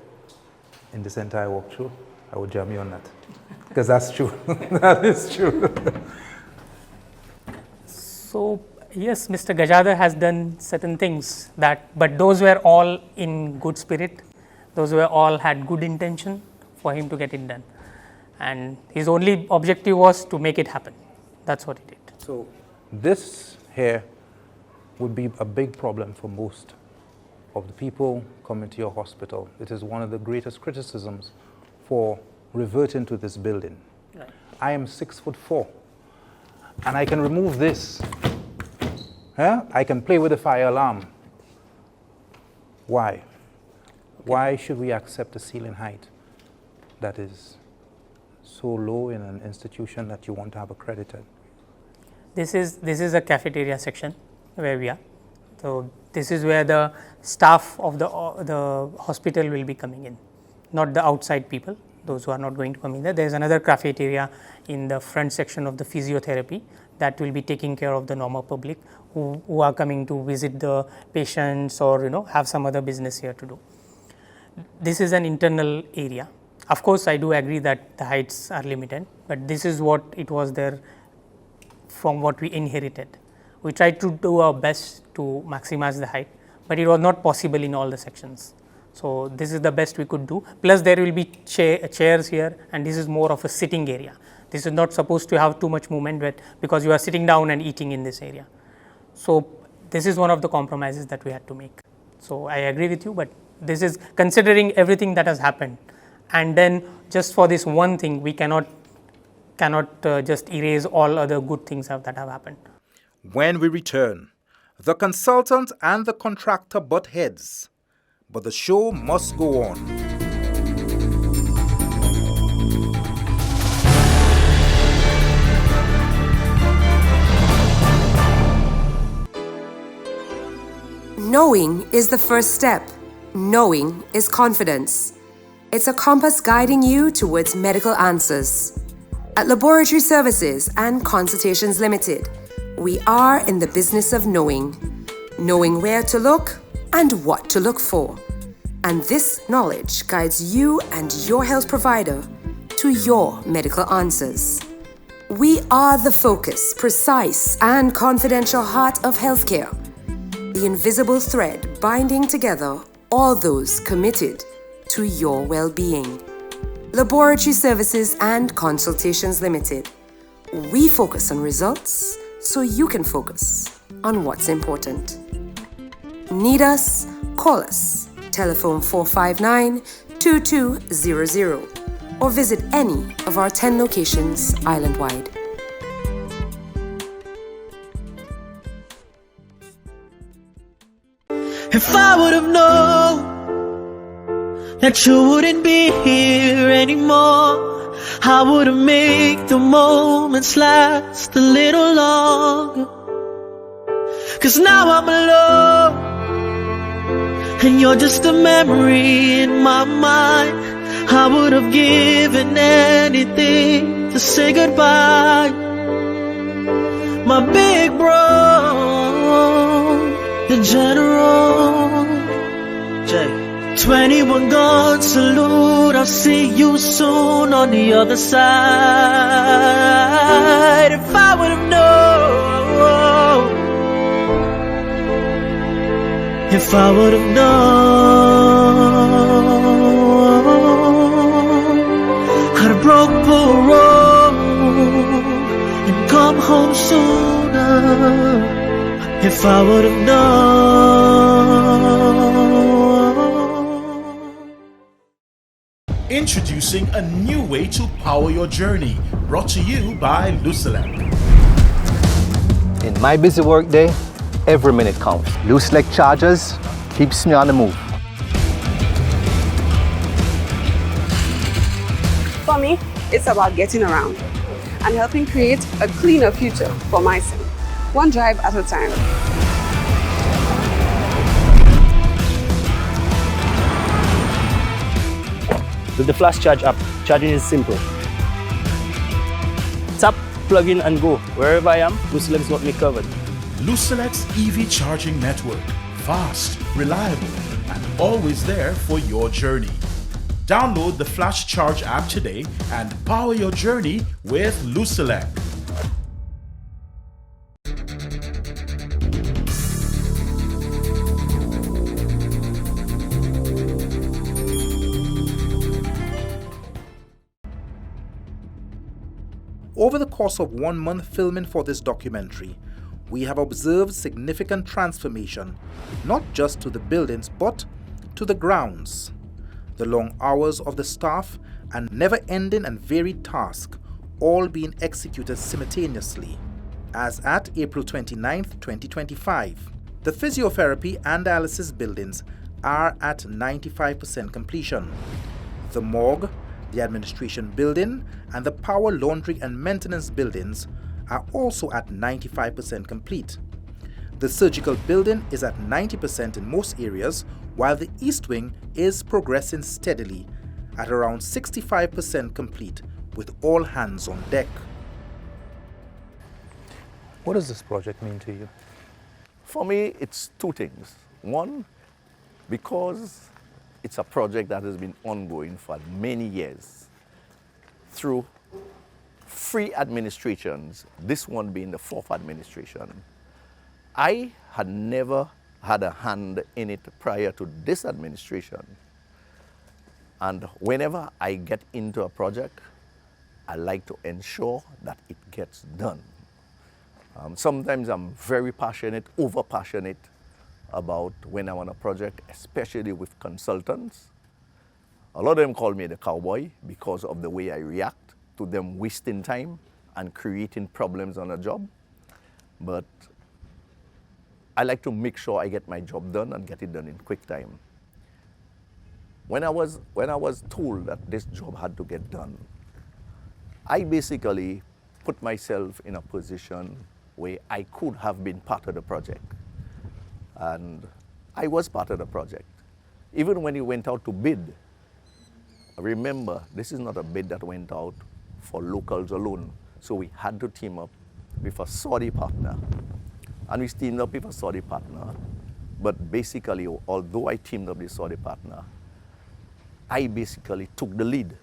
[SPEAKER 1] in this entire walkthrough, I would jam you on that. Because that's true. That is true.
[SPEAKER 2] So, yes, Mr. Gajadhar has done certain things, but those were all in good spirit. Those were all had good intention for him to get it done. And his only objective was to make it happen. That's what he did.
[SPEAKER 1] So, this here would be a big problem for most of the people coming to your hospital. It is one of the greatest criticisms for reverting to this building.
[SPEAKER 2] Right.
[SPEAKER 1] I am 6'4", and I can remove this. I can play with the fire alarm. Why? Why should we accept a ceiling height that is so low in an institution that you want to have accredited?
[SPEAKER 2] This is a cafeteria section where we are. So this is where the staff of the hospital will be coming in, not the outside people, those who are not going to come in there. There is another cafeteria in the front section of the physiotherapy that will be taking care of the normal public who are coming to visit the patients or have some other business here to do. This is an internal area. Of course, I do agree that the heights are limited, but this is what it was there from what we inherited. We tried to do our best to maximize the height, but it was not possible in all the sections. So this is the best we could do. Plus there will be chairs here, and this is more of a sitting area. This is not supposed to have too much movement because you are sitting down and eating in this area. So this is one of the compromises that we had to make. So I agree with you, but this is considering everything that has happened. And then just for this one thing, we cannot just erase all other good things that have happened.
[SPEAKER 1] When we return, the consultant and the contractor butt heads, but the show must go on.
[SPEAKER 15] Knowing is the first step. Knowing is confidence. It's a compass guiding you towards medical answers. At Laboratory Services and Consultations Limited, we are in the business of knowing where to look and what to look for. And this knowledge guides you and your health provider to your medical answers. We are the focused, precise, and confidential heart of healthcare, the invisible thread binding together all those committed to your well-being. Laboratory Services and Consultations Limited. We focus on results so you can focus on what's important. Need us? Call us. Telephone 459-2200 or visit any of our 10 locations island-wide.
[SPEAKER 16] If I would have known that you wouldn't be here anymore, I would have made the moments last a little longer. 'Cause now I'm alone, and you're just a memory in my mind. I would have given anything to say goodbye. My big bro, the general, Jay. 21 gun salute, I'll see you soon on the other side. If I would have known, if I would have known, I'd have broke the road and come home sooner. If I would have known.
[SPEAKER 17] Introducing a new way to power your journey, brought to you by Logistical.
[SPEAKER 18] In my busy work day, every minute counts. Logistical chargers keeps me on the move.
[SPEAKER 19] For me, it's about getting around and helping create a cleaner future for myself, one drive at a time.
[SPEAKER 20] With the Flash Charge app, charging is simple. Tap, plug in and go. Wherever I am, Lucilex's got me covered.
[SPEAKER 17] Lucilex's EV charging network. Fast, reliable, and always there for your journey. Download the Flash Charge app today and power your journey with Lucilec.
[SPEAKER 1] Over the course of 1 month filming for this documentary, we have observed significant transformation, not just to the buildings but to the grounds. The long hours of the staff and never-ending and varied tasks all being executed simultaneously. As at April 29, 2025, the physiotherapy and dialysis buildings are at 95% completion. The morgue, the administration building, and the power, laundry, and maintenance buildings are also at 95% complete. The surgical building is at 90% in most areas, while the East Wing is progressing steadily at around 65% complete, with all hands on deck.
[SPEAKER 8] What does this project mean to you? For me, it's two things. One, because it's a project that has been ongoing for many years through 3 administrations, this one being the 4th administration. I had never had a hand in it prior to this administration. And whenever I get into a project, I like to ensure that it gets done. Sometimes I'm very passionate, over-passionate about when I'm on a project, especially with consultants. A lot of them call me the cowboy because of the way I react to them wasting time and creating problems on a job. But I like to make sure I get my job done and get it done in quick time. When I was told that this job had to get done, I basically put myself in a position where I could have been part of the project. And I was part of the project. Even when it went out to bid, remember, this is not a bid that went out for locals alone. So we had to team up with a Saudi partner. And we teamed up with a Saudi partner. But basically, although I teamed up with a Saudi partner, I basically took the lead.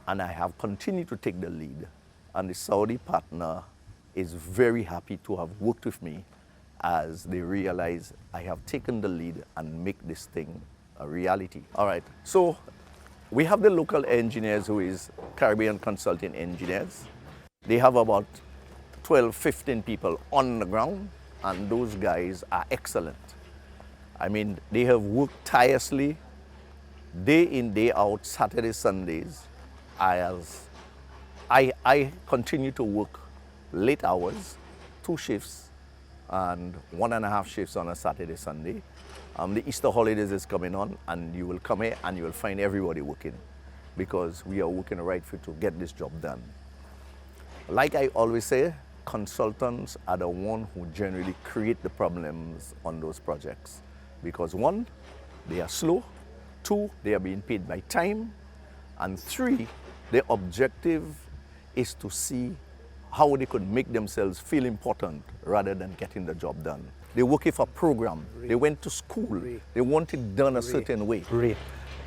[SPEAKER 8] And I have continued to take the lead. And the Saudi partner is very happy to have worked with me as they realize I have taken the lead and make this thing a reality. All right, so we have the local engineers who is Caribbean Consulting Engineers. They have about 12, 15 people on the ground, and those guys are excellent. I mean, they have worked tirelessly, day in, day out, Saturdays, Sundays. I continue to work late hours, 2 shifts, and 1.5 shifts on a Saturday, Sunday. The Easter holidays is coming on, and you will come here and you will find everybody working, because we are working right for to get this job done. Like I always say, consultants are the one who generally create the problems on those projects, because one, they are slow, two, they are being paid by time, and three, their objective is to see how they could make themselves feel important rather than getting the job done. They're working for a program. They went to school. They want it done a certain way.
[SPEAKER 1] Ray,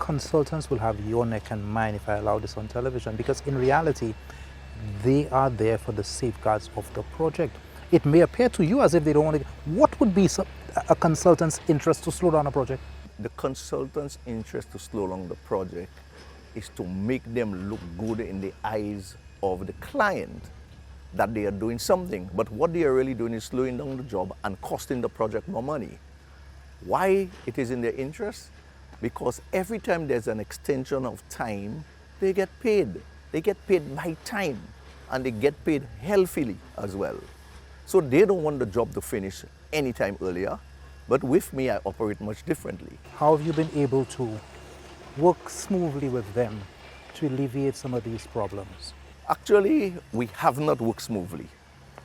[SPEAKER 1] consultants will have your neck and mine if I allow this on television, because in reality, they are there for the safeguards of the project. It may appear to you as if they don't want to. What would be a consultant's interest to slow down a project?
[SPEAKER 8] The consultant's interest to slow down the project is to make them look good in the eyes of the client that they are doing something. But what they are really doing is slowing down the job and costing the project more money. Why it is in their interest? Because every time there's an extension of time, they get paid. They get paid by time, and they get paid healthily as well. So they don't want the job to finish any time earlier, but with me, I operate much differently.
[SPEAKER 1] How have you been able to work smoothly with them to alleviate some of these problems?
[SPEAKER 8] Actually, we have not worked smoothly.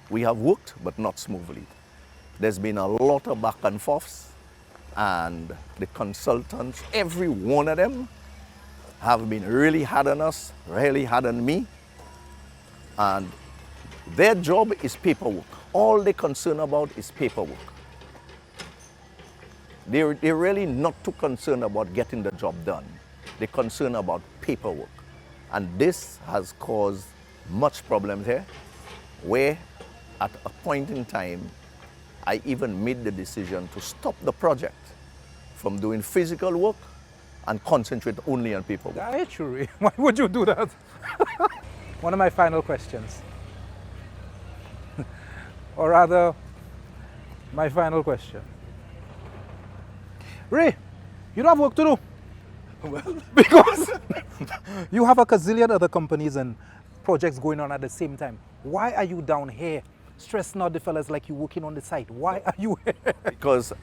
[SPEAKER 8] We have worked, but not smoothly. There's been a lot of back and forths, and the consultants, every one of them, have been really hard on us, really hard on me, and their job is paperwork. All they're concerned about is paperwork. They're really not too concerned about getting the job done. They're concerned about paperwork. And this has caused much problems here, where at a point in time, I even made the decision to stop the project from doing physical work and concentrate only on paperwork.
[SPEAKER 1] Actually, why would you do that? One of my final questions. Or rather, my final question. Ray, you don't have work to do. Well, because you have a gazillion other companies and projects going on at the same time. Why are you down here stressing out the fellas like you working on the site? Why are you here?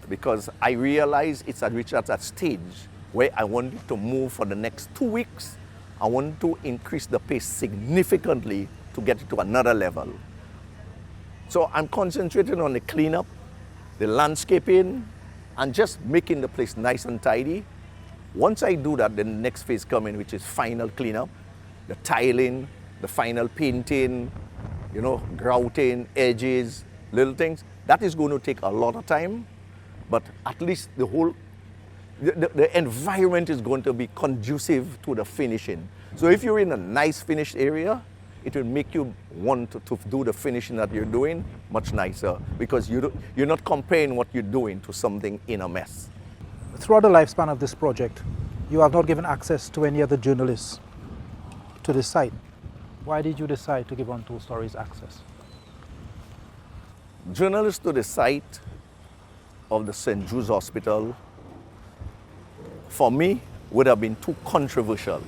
[SPEAKER 8] Because I realize it's reached at that stage where I wanted to move for the next 2 weeks. I want to increase the pace significantly to get it to another level. So I'm concentrating on the cleanup, the landscaping, and just making the place nice and tidy. Once I do that, then the next phase comes in, which is final cleanup, the tiling, the final painting, you know, grouting, edges, little things. That is going to take a lot of time, but at least the environment is going to be conducive to the finishing. So if you're in a nice finished area, it will make you want to do the finishing that you're doing much nicer, because you're not comparing what you're doing to something in a mess.
[SPEAKER 1] Throughout the lifespan of this project, you have not given access to any other journalists to this site. Why did you decide to give Untold Stories access?
[SPEAKER 8] Journalists to the site of the St. Jude's Hospital, for me, would have been too controversial.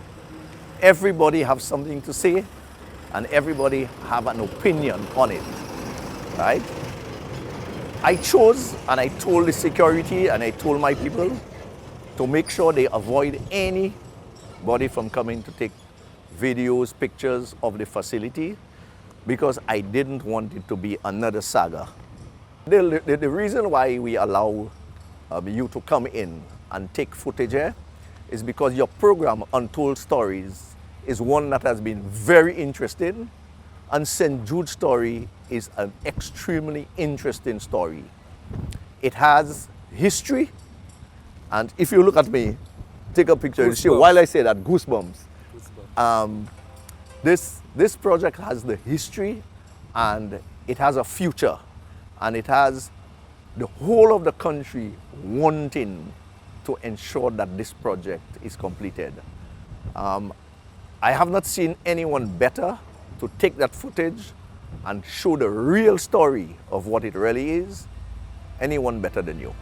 [SPEAKER 8] Everybody have something to say, and everybody have an opinion on it, right? I chose, and I told the security, and I told my people to make sure they avoid anybody from coming to take videos, pictures of the facility, because I didn't want it to be another saga. The reason why we allow you to come in and take footage here is because your program, Untold Stories, is one that has been very interesting, and St. Jude's story is an extremely interesting story. It has history, and if you look at me, take a picture, you see, while I say that, goosebumps. This project has the history, and it has a future, and it has the whole of the country wanting to ensure that this project is completed. I have not seen anyone better to take that footage and show the real story of what it really is. Anyone better than you.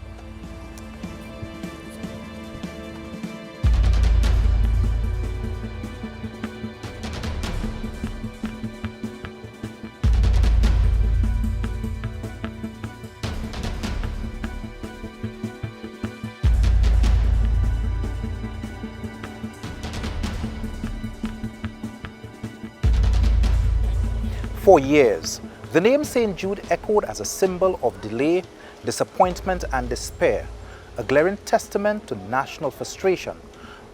[SPEAKER 1] For years, the name St. Jude echoed as a symbol of delay, disappointment, and despair, a glaring testament to national frustration.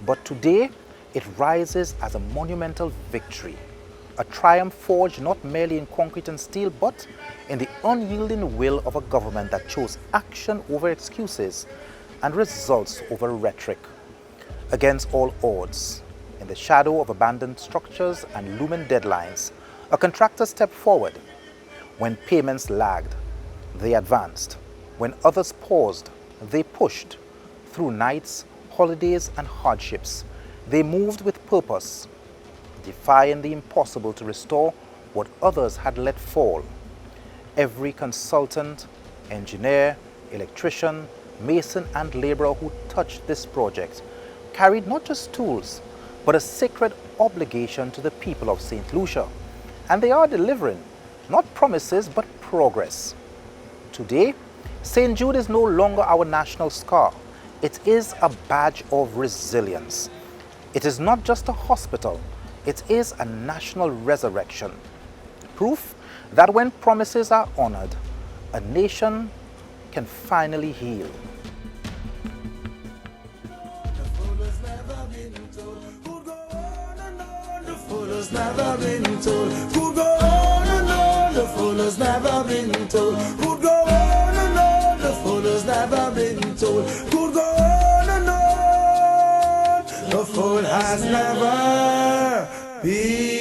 [SPEAKER 1] But today, it rises as a monumental victory, a triumph forged not merely in concrete and steel, but in the unyielding will of a government that chose action over excuses and results over rhetoric. Against all odds, in the shadow of abandoned structures and looming deadlines, a contractor stepped forward. When payments lagged, they advanced. When others paused, they pushed. Through nights, holidays, and hardships, they moved with purpose, defying the impossible to restore what others had let fall. Every consultant, engineer, electrician, mason, and laborer who touched this project carried not just tools, but a sacred obligation to the people of Saint Lucia. And they are delivering not promises, but progress. Today, St. Jude is no longer our national scar. It is a badge of resilience. It is not just a hospital, it is a national resurrection. Proof that when promises are honored, a nation can finally heal.
[SPEAKER 7] Has never been told. Could go on and on, the fool has never been told. Could go on and on, the fool has never been told. Could go on and on, the fool has never been